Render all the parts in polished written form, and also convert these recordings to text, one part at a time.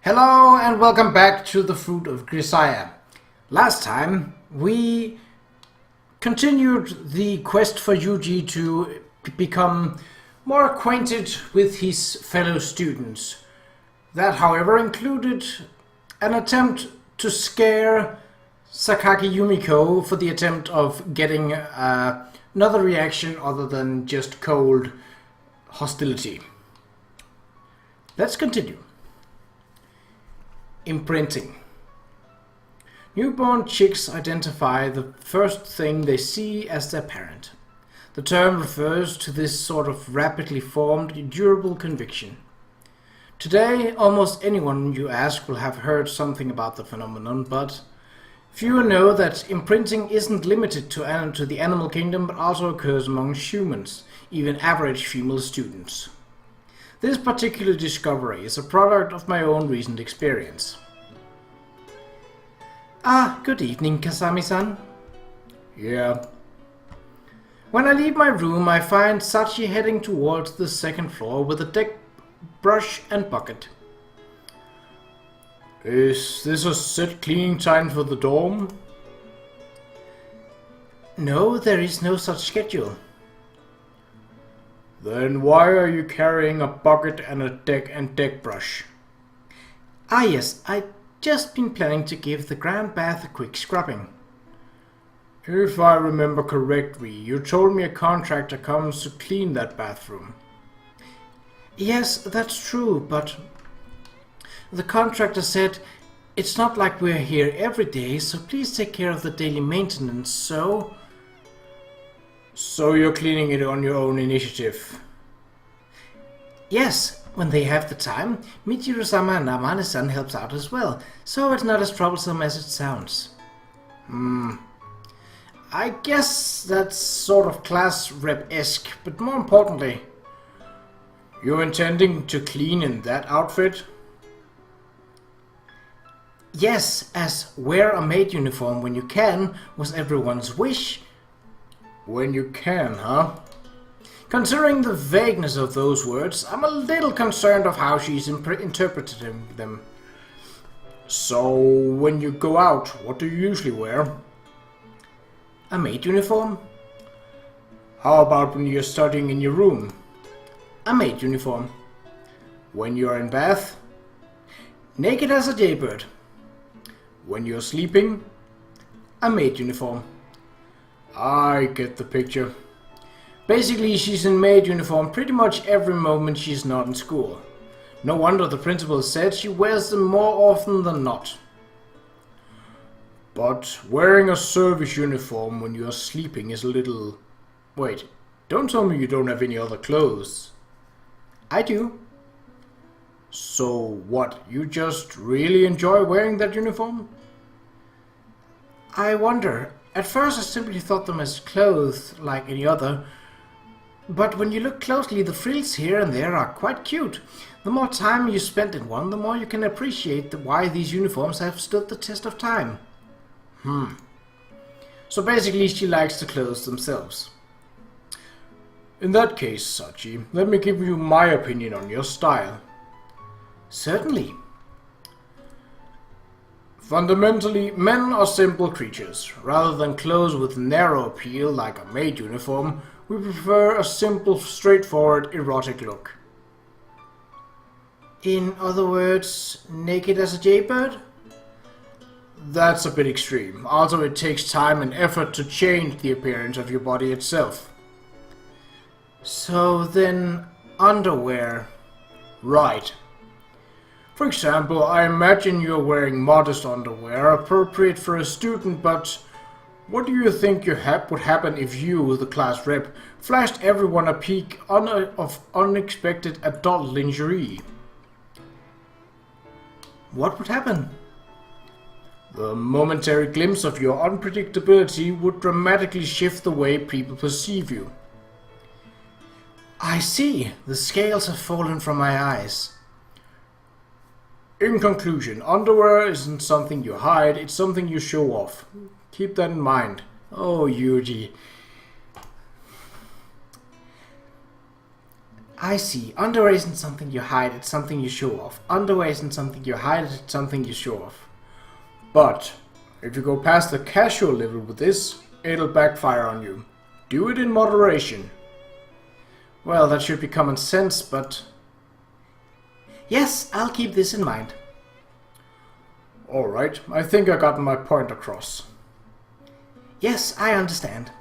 Hello and welcome back to the Fruit of Grisaia. Last time we continued the quest for Yuuji to become more acquainted with his fellow students. That, however, included an attempt to scare Sakaki Yumiko for the attempt of getting another reaction other than just cold hostility. Let's continue. Imprinting. Newborn chicks identify the first thing they see as their parent. The term refers to this sort of rapidly formed, durable conviction. Today, almost anyone you ask will have heard something about the phenomenon, but fewer know that imprinting isn't limited to the animal kingdom but also occurs among humans, even average female students. This particular discovery is a product of my own recent experience. Good evening, Kasami-san. Yeah. When I leave my room, I find Sachi heading towards the second floor with a deck brush and bucket. Is this a set cleaning time for the dorm? No, there is no such schedule. Then why are you carrying a bucket and a deck brush? Yes, I'd just been planning to give the grand bath a quick scrubbing. If I remember correctly, you told me a contractor comes to clean that bathroom. Yes, that's true, but the contractor said it's not like we're here every day, so please take care of the daily maintenance, So you're cleaning it on your own initiative? Yes, when they have the time. Michiru-sama and Amane-san helps out as well, so it's not as troublesome as it sounds. I guess that's sort of class rep-esque, but more importantly, you're intending to clean in that outfit? Yes, as wear a maid uniform when you can was everyone's wish. When you can, huh? Considering the vagueness of those words, I'm a little concerned of how she's interpreting them. So, when you go out, what do you usually wear? A maid uniform. How about when you're studying in your room? A maid uniform. When you're in bath? Naked as a jaybird. When you're sleeping? A maid uniform. I get the picture. Basically, she's in maid uniform pretty much every moment she's not in school. No wonder the principal said she wears them more often than not. But wearing a service uniform when you're sleeping is a little... Wait, don't tell me you don't have any other clothes. I do. So what, you just really enjoy wearing that uniform? I wonder. At first I simply thought them as clothes like any other, but when you look closely, the frills here and there are quite cute. The more time you spend in one, the more you can appreciate why these uniforms have stood the test of time. So basically she likes the clothes themselves. In that case, Sachi, let me give you my opinion on your style. Certainly. Fundamentally, men are simple creatures. Rather than clothes with narrow appeal like a maid uniform, we prefer a simple, straightforward, erotic look. In other words, naked as a jaybird? That's a bit extreme. Also, it takes time and effort to change the appearance of your body itself. So then, underwear. Right. For example, I imagine you're wearing modest underwear, appropriate for a student, but what do you think would happen if you, the class rep, flashed everyone a peek of unexpected adult lingerie? What would happen? The momentary glimpse of your unpredictability would dramatically shift the way people perceive you. I see. The scales have fallen from my eyes. In conclusion, underwear isn't something you hide, it's something you show off. Keep that in mind. Oh, Yuuji. I see. Underwear isn't something you hide, it's something you show off. Underwear isn't something you hide, it's something you show off. But if you go past the casual level with this, it'll backfire on you. Do it in moderation. Well, that should be common sense, but... Yes, I'll keep this in mind. Alright, I think I got my point across. Yes, I understand.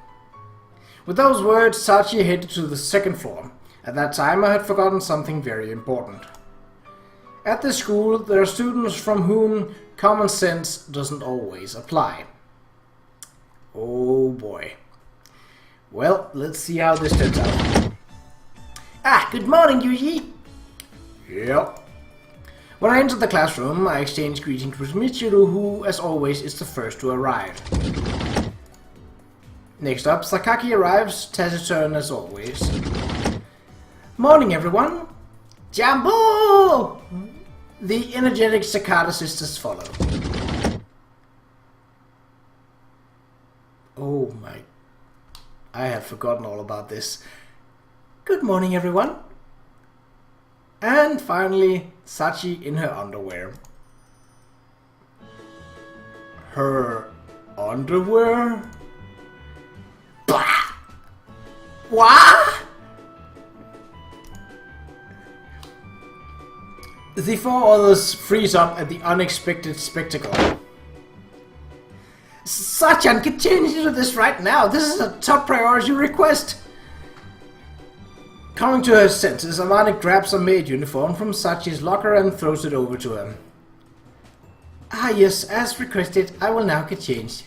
With those words, Sachi headed to the second floor. At that time, I had forgotten something very important. At this school, there are students from whom common sense doesn't always apply. Oh boy. Well, let's see how this turns out. Ah, good morning, Yuuji! Yep. When I entered the classroom, I exchanged greetings with Michiru, who, as always, is the first to arrive. Next up, Sakaki arrives, taciturn as always. Morning, everyone! Jambo! The energetic Sakata sisters follow. Oh my... I had forgotten all about this. Good morning, everyone! And finally, Sachi in her underwear. Her underwear? Bah! What? The four others freeze up at the unexpected spectacle. Sachan, get changed into this right now. This is a top priority request. Coming to her senses, Amani grabs a maid uniform from Sachi's locker and throws it over to her. Ah yes, as requested, I will now get changed.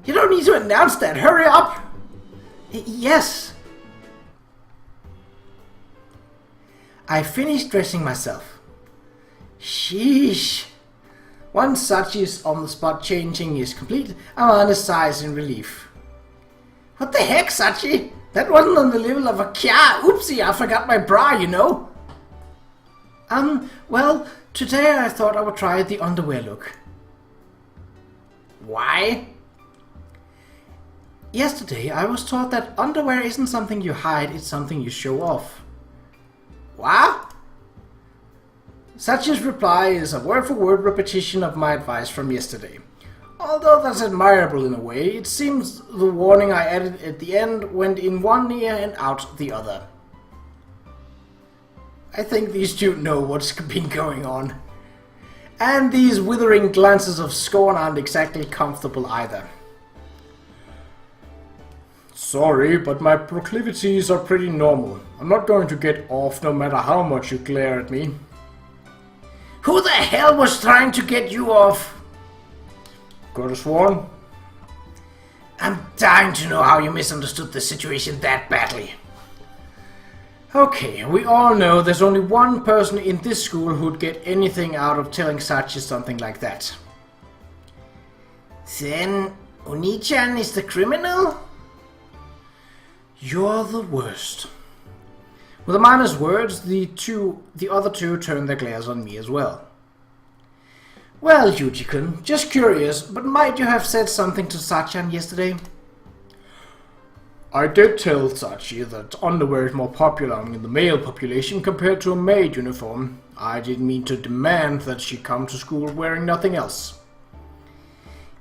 You don't need to announce that, hurry up! Yes. I finished dressing myself. Sheesh. Once Sachi's on-the-spot changing is complete, Amani sighs in relief. What the heck, Sachi? That wasn't on the level of a kya. Oopsie, I forgot my bra, you know. Well, today I thought I would try the underwear look. Why? Yesterday I was taught that underwear isn't something you hide, it's something you show off. What? Sachi's reply is a word-for-word repetition of my advice from yesterday. Although that's admirable in a way, it seems the warning I added at the end went in one ear and out the other. I think these two know what's been going on. And these withering glances of scorn aren't exactly comfortable either. Sorry, but my proclivities are pretty normal. I'm not going to get off no matter how much you glare at me. Who the hell was trying to get you off? Could have sworn. I'm dying to know how you misunderstood the situation that badly. Okay, we all know there's only one person in this school who'd get anything out of telling Sachi something like that. Then, Oni-chan is the criminal? You're the worst. With Amana's words, the other two turn their glares on me as well. Well, Yuuji-kun, just curious, but might you have said something to Sachan yesterday? I did tell Sachi that underwear is more popular among the male population compared to a maid uniform. I didn't mean to demand that she come to school wearing nothing else.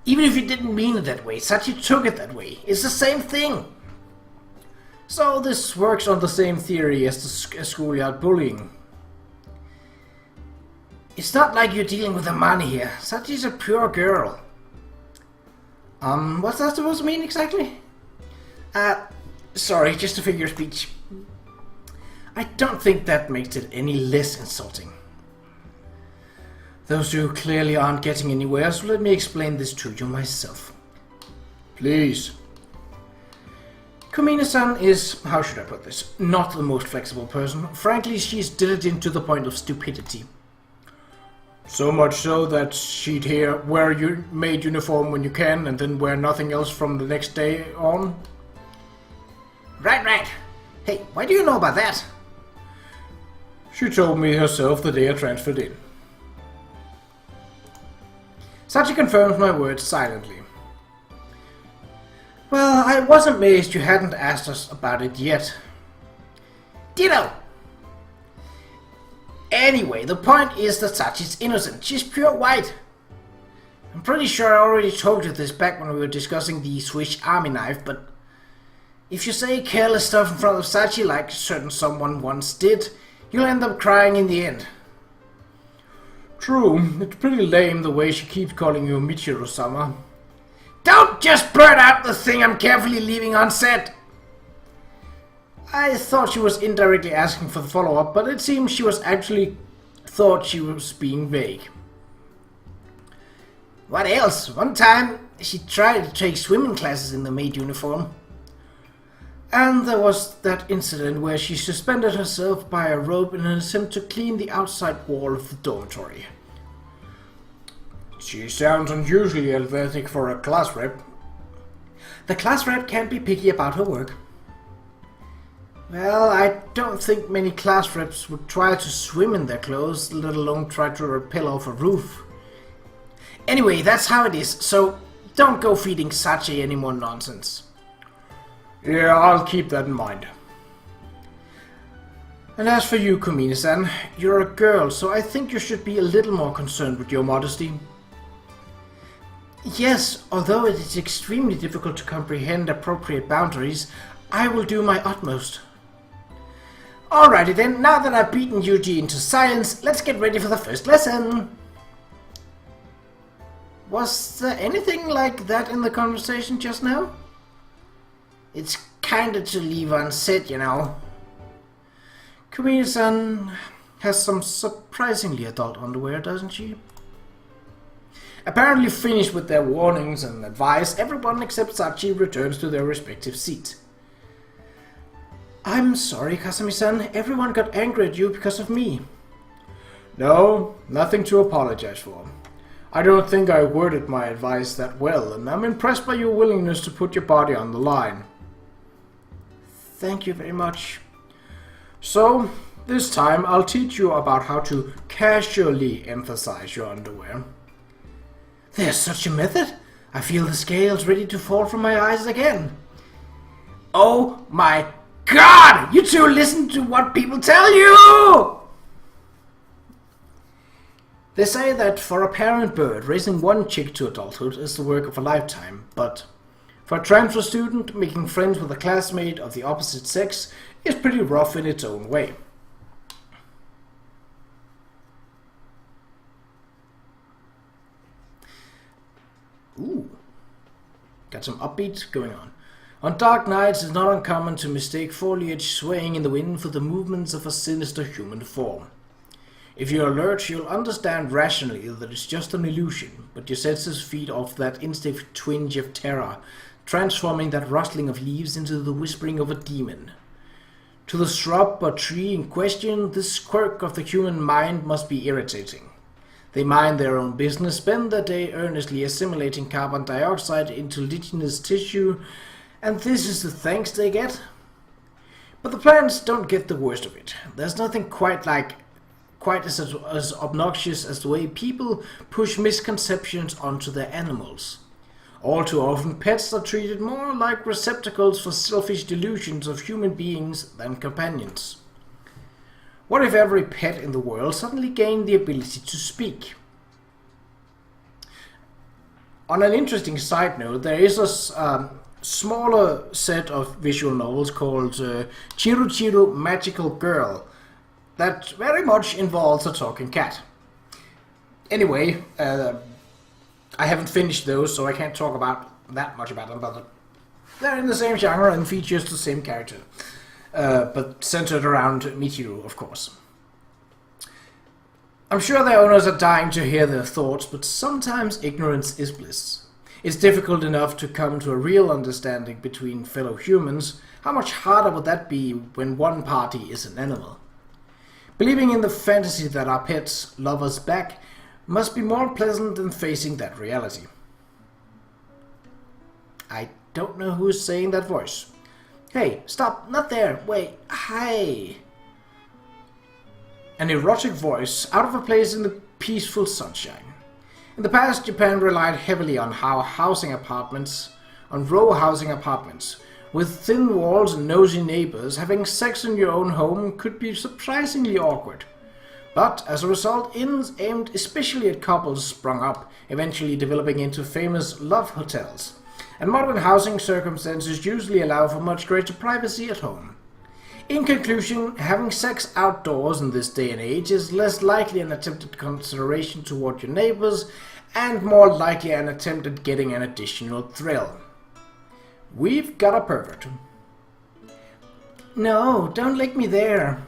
Even if you didn't mean it that way, Sachi took it that way. It's the same thing. So this works on the same theory as the schoolyard bullying. It's not like you're dealing with Amani here. Sachi's a pure girl. What's that supposed to mean exactly? Sorry, just a figure of speech. I don't think that makes it any less insulting. Those two clearly aren't getting anywhere, so let me explain this to you myself. Please. Komine-san is, how should I put this, not the most flexible person. Frankly, she's diligent to the point of stupidity. So much so that she'd here wear your maid uniform when you can and then wear nothing else from the next day on? Right. Hey, why do you know about that? She told me herself the day I transferred in. Sachi confirms my words silently. Well, I was amazed you hadn't asked us about it yet. Ditto! Anyway, the point is that Sachi's innocent. She's pure white. I'm pretty sure I already told you this back when we were discussing the Swiss army knife, but if you say careless stuff in front of Sachi like certain someone once did, you'll end up crying in the end. True, it's pretty lame the way she keeps calling you Michiru-sama. Don't just blurt out the thing I'm carefully leaving unsaid! I thought she was indirectly asking for the follow-up, but it seems she was actually thought she was being vague. What else? One time she tried to take swimming classes in the maid uniform. And there was that incident where she suspended herself by a rope in an attempt to clean the outside wall of the dormitory. She sounds unusually athletic for a class rep. The class rep can't be picky about her work. Well, I don't think many class reps would try to swim in their clothes, let alone try to rappel off a roof. Anyway, that's how it is, so don't go feeding Sachi any more nonsense. Yeah, I'll keep that in mind. And as for you, Komine-san, you're a girl, so I think you should be a little more concerned with your modesty. Yes, although it is extremely difficult to comprehend appropriate boundaries, I will do my utmost. Alrighty then, now that I've beaten Yuuji into silence, let's get ready for the first lesson. Was there anything like that in the conversation just now? It's kinda to leave unsaid, you know. Komine-san has some surprisingly adult underwear, doesn't she? Apparently finished with their warnings and advice, everyone except Sachi returns to their respective seats. I'm sorry, Kasumi-san. Everyone got angry at you because of me. No, nothing to apologize for. I don't think I worded my advice that well, and I'm impressed by your willingness to put your body on the line. Thank you very much. So, this time I'll teach you about how to casually emphasize your underwear. There's such a method? I feel the scales ready to fall from my eyes again. Oh my God! You two listen to what people tell you! They say that for a parent bird, raising one chick to adulthood is the work of a lifetime, but for a transfer student, making friends with a classmate of the opposite sex is pretty rough in its own way. Ooh, got some upbeats going on. On dark nights, it's not uncommon to mistake foliage swaying in the wind for the movements of a sinister human form. If you're alert, you'll understand rationally that it's just an illusion, but your senses feed off that instant twinge of terror, transforming that rustling of leaves into the whispering of a demon. To the shrub or tree in question, this quirk of the human mind must be irritating. They mind their own business, spend their day earnestly assimilating carbon dioxide into lignous tissue, and this is the thanks they get? But the plants don't get the worst of it. There's nothing quite as obnoxious as the way people push misconceptions onto their animals. All too often, pets are treated more like receptacles for selfish delusions of human beings than companions. What if every pet in the world suddenly gained the ability to speak? On an interesting side note, there is a smaller set of visual novels called Qa'Rajh Magical Girl that very much involves a talking cat. Anyway, I haven't finished those, so I can't talk about that much about them, but they're in the same genre and features the same character, but centered around Michiru, of course. I'm sure their owners are dying to hear their thoughts, but sometimes ignorance is bliss. It's difficult enough to come to a real understanding between fellow humans. How much harder would that be when one party is an animal? Believing in the fantasy that our pets love us back must be more pleasant than facing that reality. I don't know who is saying that voice. Hey, stop, not there, wait, hi. An erotic voice, out of a place in the peaceful sunshine. In the past, Japan relied heavily on row housing apartments, With thin walls and nosy neighbors, having sex in your own home could be surprisingly awkward. But as a result, inns aimed especially at couples sprung up, eventually developing into famous love hotels. And modern housing circumstances usually allow for much greater privacy at home. In conclusion, having sex outdoors in this day and age is less likely an attempted consideration toward your neighbors and more likely an attempt at getting an additional thrill. We've got a pervert. No, don't lick me there.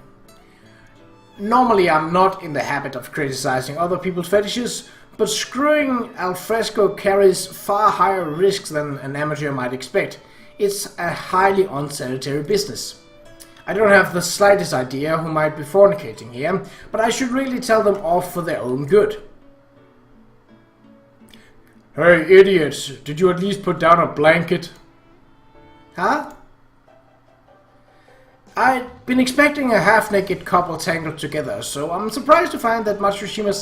Normally I'm not in the habit of criticizing other people's fetishes, but screwing al fresco carries far higher risks than an amateur might expect. It's a highly unsanitary business. I don't have the slightest idea who might be fornicating here, but I should really tell them off for their own good. Hey, idiots, did you at least put down a blanket? Huh? I'd been expecting a half-naked couple tangled together, so I'm surprised to find that Matsushima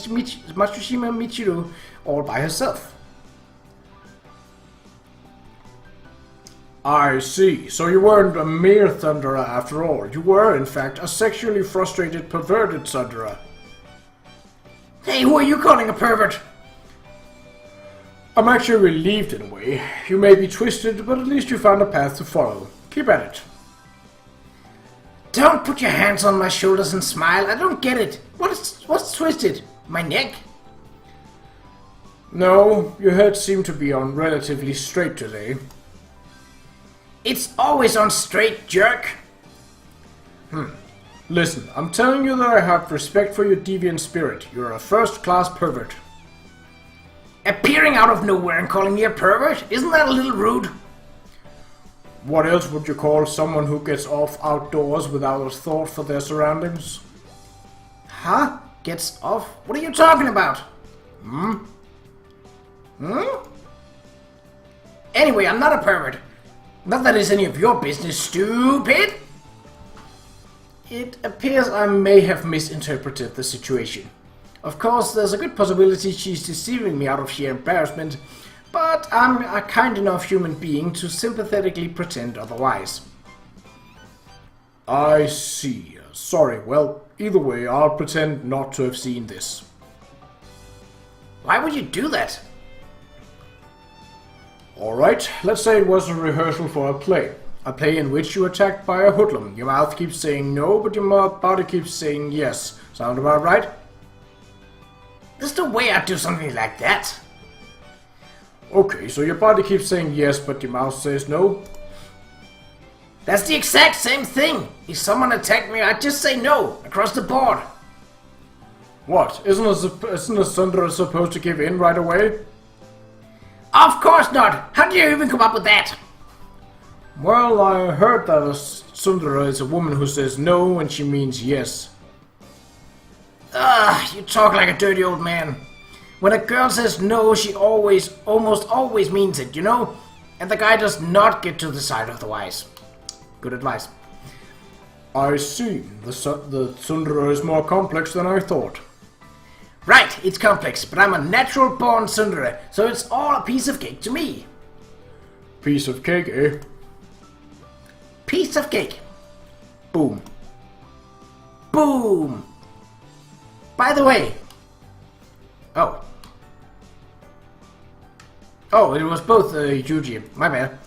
Michiru all by herself. I see. So you weren't a mere thunderer after all. You were, in fact, a sexually frustrated, perverted thunderer. Hey, who are you calling a pervert? I'm actually relieved in a way. You may be twisted, but at least you found a path to follow. Keep at it. Don't put your hands on my shoulders and smile. I don't get it. What's twisted? My neck? No, your head seemed to be on relatively straight today. It's always on straight, jerk. Listen, I'm telling you that I have respect for your deviant spirit. You're a first-class pervert. Appearing out of nowhere and calling me a pervert? Isn't that a little rude? What else would you call someone who gets off outdoors without a thought for their surroundings? Huh? Gets off? What are you talking about? Anyway, I'm not a pervert. Not that it's any of your business, stupid! It appears I may have misinterpreted the situation. Of course, there's a good possibility she's deceiving me out of sheer embarrassment, but I'm a kind enough human being to sympathetically pretend otherwise. I see. Sorry, well, either way, I'll pretend not to have seen this. Why would you do that? Alright, let's say it was a rehearsal for a play. A play in which you're attacked by a hoodlum. Your mouth keeps saying no, but your body keeps saying yes. Sound about right? There's no way I'd do something like that. Okay, so your body keeps saying yes, but your mouth says no? That's the exact same thing! If someone attacked me, I'd just say no, across the board. What? Isn't a thunderer supposed to give in right away? Of course not! How do you even come up with that? Well, I heard that a thunderer is a woman who says no when she means yes. You talk like a dirty old man. When a girl says no, she almost always means it, you know? And the guy does not get to decide otherwise. Good advice. I see. The thunderer is more complex than I thought. Right, it's complex, but I'm a natural-born thunderer, so it's all a piece of cake to me. Piece of cake, eh? Piece of cake. Boom. Boom! By the way... Oh, it was both Yuuji. My bad.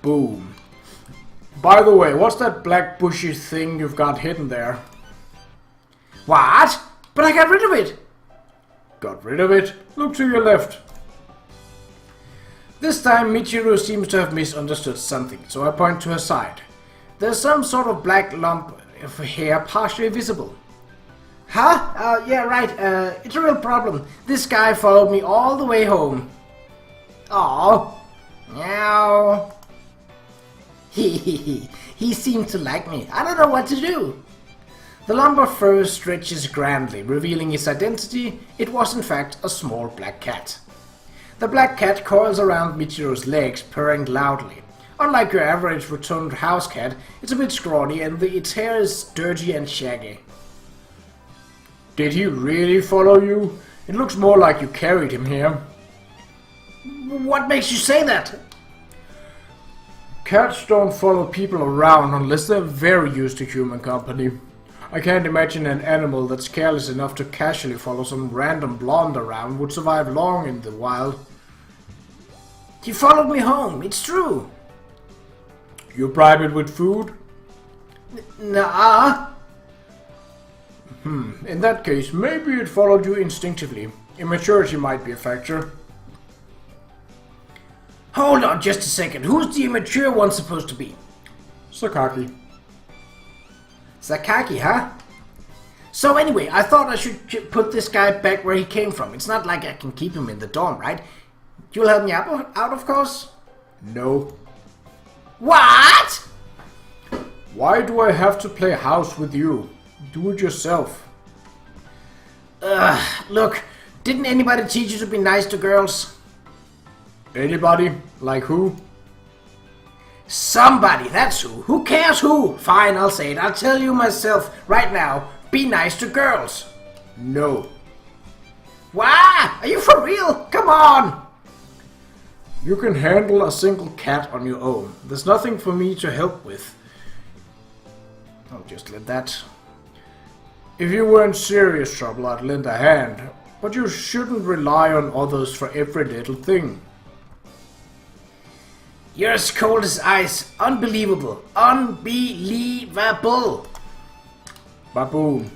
Boom. By the way, what's that black bushy thing you've got hidden there? What? But I got rid of it! Got rid of it? Look to your left. This time Michiru seems to have misunderstood something, so I point to her side. There's some sort of black lump of hair partially visible. Huh? Yeah, right. It's a real problem. This guy followed me all the way home. Aww. Meow. He seemed to like me. I don't know what to do. The lump of fur stretches grandly, revealing its identity. It was in fact a small black cat. The black cat coils around Michiru's legs, purring loudly. Unlike your average rotund house cat, it's a bit scrawny and its hair is dirty and shaggy. Did he really follow you? It looks more like you carried him here. What makes you say that? Cats don't follow people around unless they're very used to human company. I can't imagine an animal that's careless enough to casually follow some random blonde around would survive long in the wild. He followed me home, it's true. You bribe it with food? Nah. In that case, maybe it followed you instinctively. Immaturity might be a factor. Hold on just a second. Who's the immature one supposed to be? Sakaki. Sakaki, huh? So anyway, I thought I should put this guy back where he came from. It's not like I can keep him in the dorm, right? You'll help me out, of course? No. What? Why do I have to play house with you? Do it yourself. Look, didn't anybody teach you to be nice to girls? Anybody? Like who? Somebody, that's who. Who cares who? Fine, I'll say it. I'll tell you myself right now. Be nice to girls. No. Why? Are you for real? Come on. You can handle a single cat on your own. There's nothing for me to help with. I'll just let that. If you were in serious trouble, I'd lend a hand. But you shouldn't rely on others for every little thing. You're as cold as ice. Unbelievable. Unbelievable. Baboon.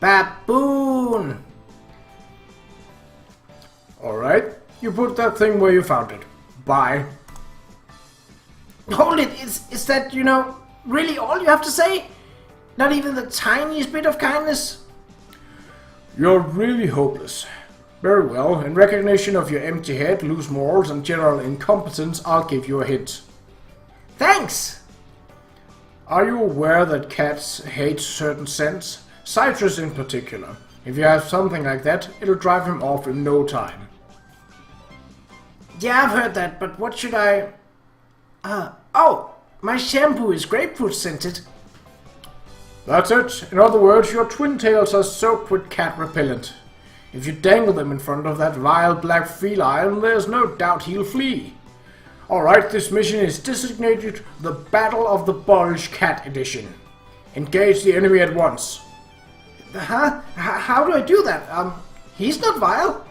Baboon. Alright. You put that thing where you found it. Bye. Hold it. Is that, really all you have to say? Not even the tiniest bit of kindness? You're really hopeless. Very well, in recognition of your empty head, loose morals, and general incompetence, I'll give you a hint. Thanks! Are you aware that cats hate certain scents? Citrus in particular. If you have something like that, it'll drive him off in no time. Yeah, I've heard that, but what should I... Oh! My shampoo is grapefruit scented. That's it. In other words, your twin tails are soaked with cat repellent. If you dangle them in front of that vile black feline, there's no doubt he'll flee. Alright, this mission is designated the Battle of the Bulge Cat Edition. Engage the enemy at once. Huh? How do I do that? He's not vile.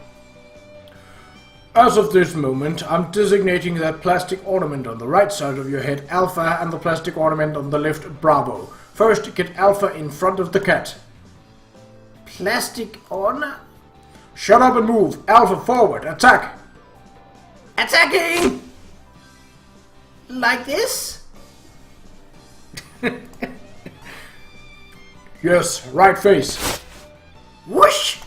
As of this moment, I'm designating that plastic ornament on the right side of your head Alpha and the plastic ornament on the left Bravo. First, get Alpha in front of the cat. Plastic ornament? Shut up and move. Alpha forward. Attack. Attacking! Like this? Yes, right face. Whoosh!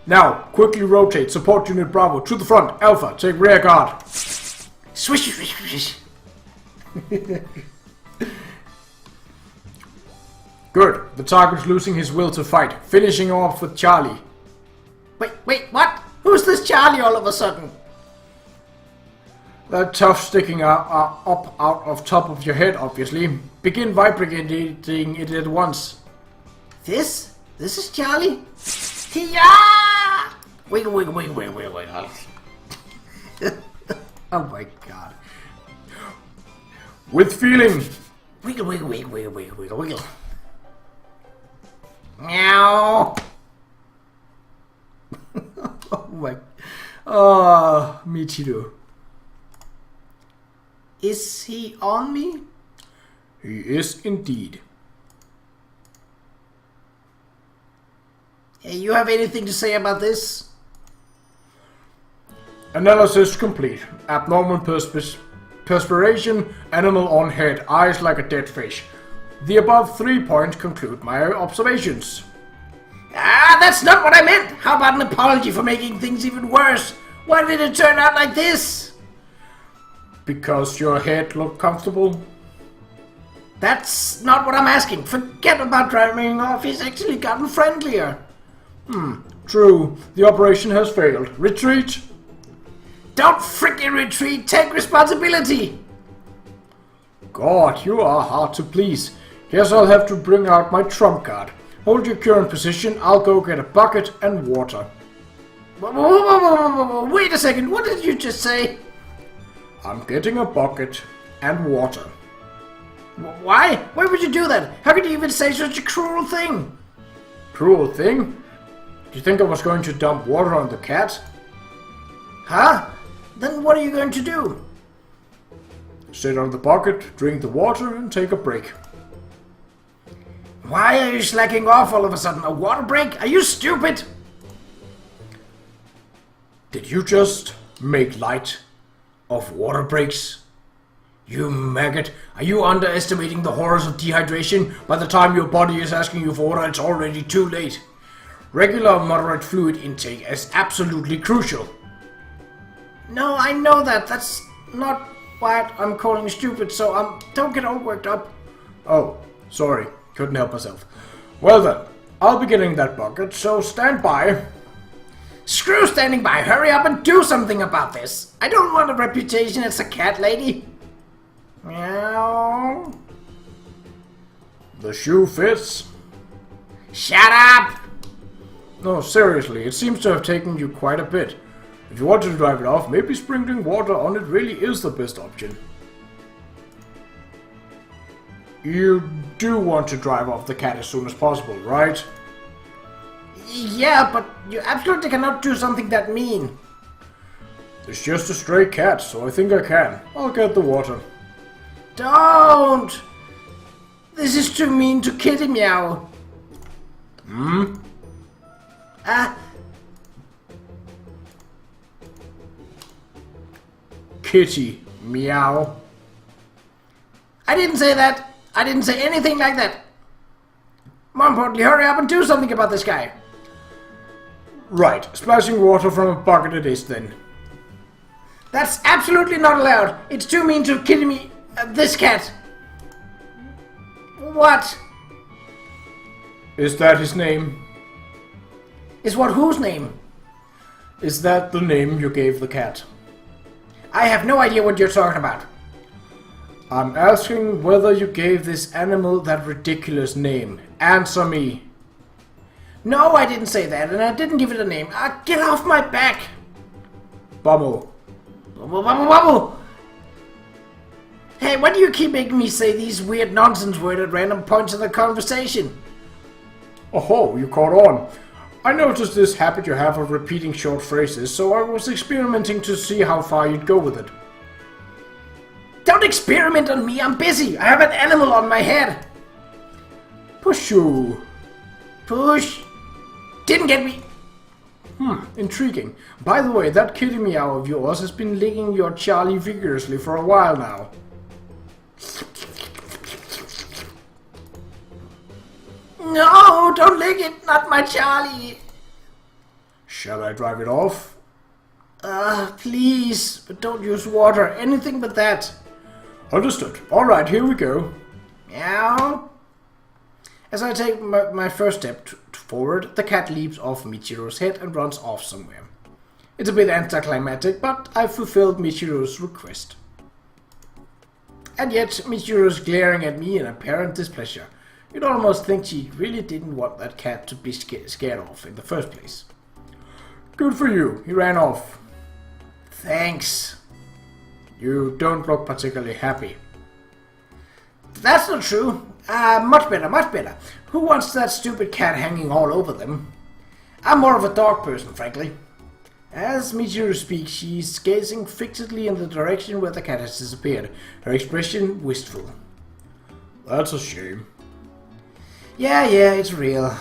Now, quickly rotate. Support unit Bravo to the front. Alpha, take rear guard. Swish, swish, swish. Good. The target's losing his will to fight. Finishing off with Charlie. Wait, what? Who's this Charlie all of a sudden? That tuft sticking up out of top of your head, obviously. Begin vibrating it at once. This is Charlie? Yeah! Wiggle, wiggle, wiggle, wiggle, wiggle, wiggle. Oh my god. With feeling. Wiggle, wiggle, wiggle, wiggle, wiggle, wiggle, wiggle. Meow. Oh my. Oh, Michiru. Is he on me? He is indeed. Hey, you have anything to say about this? Analysis complete. Abnormal perspiration, animal on head, eyes like a dead fish. The above 3 points conclude my observations. Ah, that's not what I meant! How about an apology for making things even worse? Why did it turn out like this? Because your head looked comfortable? That's not what I'm asking. Forget about driving him off. He's actually gotten friendlier. True. The operation has failed. Retreat! Don't frickin' retreat! Take responsibility! God, you are hard to please. Guess I'll have to bring out my trump card. Hold your current position, I'll go get a bucket and water. Wait a second, what did you just say? I'm getting a bucket and water. Why? Why would you do that? How could you even say such a cruel thing? Cruel thing? Do you think I was going to dump water on the cat? Huh? Then what are you going to do? Sit on the bucket, drink the water, and take a break. Why are you slacking off all of a sudden? A water break? Are you stupid? Did you just make light of water breaks? You maggot, are you underestimating the horrors of dehydration? By the time your body is asking you for water, it's already too late. Regular moderate fluid intake is absolutely crucial. No, I know that. That's not what I'm calling stupid, so don't get all worked up. Oh, sorry. Couldn't help myself. Well then, I'll be getting that bucket, so stand by. Screw standing by! Hurry up and do something about this! I don't want a reputation as a cat lady. Meow. The shoe fits. Shut up! No, seriously, it seems to have taken you quite a bit. If you want to drive it off, maybe sprinkling water on it really is the best option. You do want to drive off the cat as soon as possible, right? Yeah, but you absolutely cannot do something that mean. It's just a stray cat, so I think I can. I'll get the water. Don't! This is too mean to Kittymeow. Hmm? Kittymeow. I didn't say that. I didn't say anything like that. More importantly, hurry up and do something about this guy. Right, splashing water from a bucket it is then. That's absolutely not allowed. It's too mean to this cat. What? Is that his name? Is what whose name? Is that the name you gave the cat? I have no idea what you're talking about. I'm asking whether you gave this animal that ridiculous name. Answer me. No, I didn't say that, and I didn't give it a name. Get off my back! Bubble. Bubble, bubble, bubble! Hey, why do you keep making me say these weird nonsense words at random points in the conversation? Oh, you caught on. I noticed this habit you have of repeating short phrases, so I was experimenting to see how far you'd go with it. Don't experiment on me, I'm busy. I have an animal on my head. Push you. Push. Didn't get me. Intriguing. By the way, that Kittymeow of yours has been licking your Charlie vigorously for a while now. No, don't lick it, not my Charlie. Shall I drive it off? Please, but don't use water, anything but that. Understood. Alright, here we go. Meow. As I take my first step forward, the cat leaps off Michiru's head and runs off somewhere. It's a bit anticlimactic, but I've fulfilled Michiru's request. And yet, Michiru's glaring at me in apparent displeasure. You'd almost think she really didn't want that cat to be scared off in the first place. Good for you, he ran off. Thanks. You don't look particularly happy. That's not true. Much better, much better. Who wants that stupid cat hanging all over them? I'm more of a dog person, frankly. As Michiru speaks, she's gazing fixedly in the direction where the cat has disappeared, her expression wistful. That's a shame. Yeah, it's real.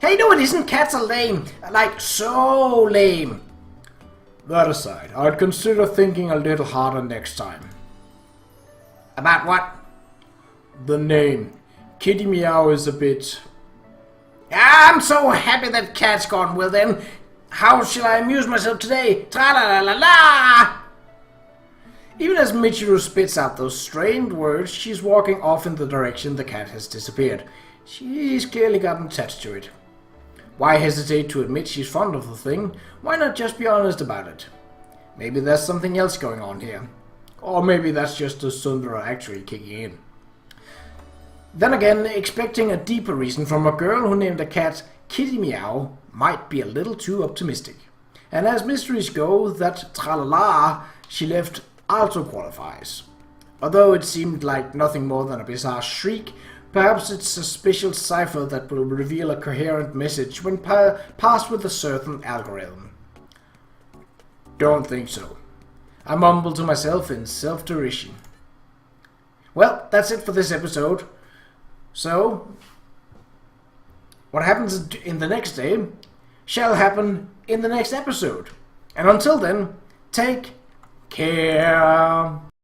Hey, no it isn't, cats are lame. Like, so lame. That aside, I'd consider thinking a little harder next time. About what? The name. Kittymeow is a bit... I'm so happy that cat's gone. Well then, how shall I amuse myself today? Tra-la-la-la-la! Even as Michiru spits out those strained words, she's walking off in the direction the cat has disappeared. She's clearly gotten attached to it. Why hesitate to admit she's fond of the thing? Why not just be honest about it? Maybe there's something else going on here. Or maybe that's just the Sundara actually kicking in. Then again, expecting a deeper reason from a girl who named a cat Kittymeow might be a little too optimistic. And as mysteries go, that tra-la-la she left also qualifies. Although it seemed like nothing more than a bizarre shriek, perhaps it's a special cipher that will reveal a coherent message when passed with a certain algorithm. Don't think so. I mumbled to myself in self-derision. Well, that's it for this episode. So, what happens in the next day shall happen in the next episode. And until then, take care.